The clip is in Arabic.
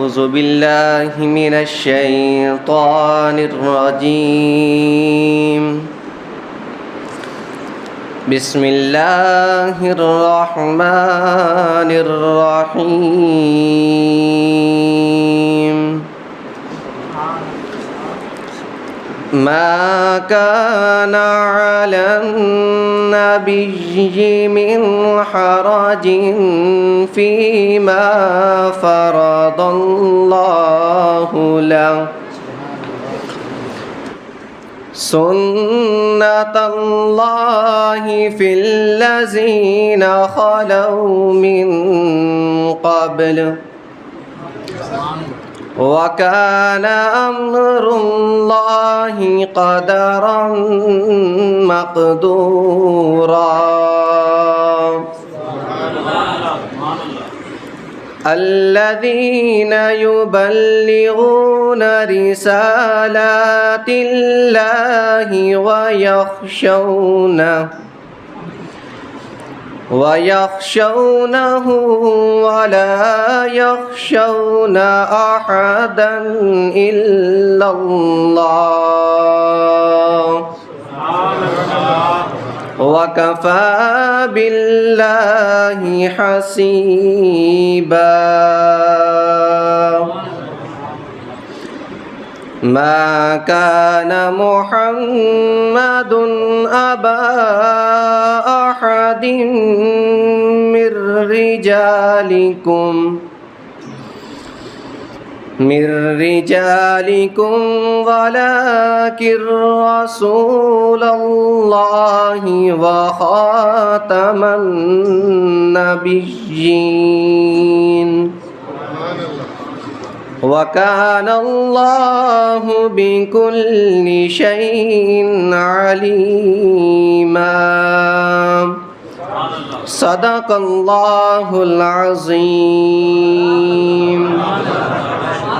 أعوذ بالله من الشيطان الرجيم بسم الله الرحمن الرحيم ما كان على النبي من حرج فيما فرض الله له سنة الله في الذين خلوا من قبل وكان أمر الله قدرا مقدورا الذين يبلغون رسالات الله ويخشونه ولا يخشون أحدا إلا الله وكفى بالله حسيبا ما كان محمد أبا أحد من رجالكم ولكن رسول الله وخاتم النبيين وكان الله بكل شيء عليما صدق الله العظيم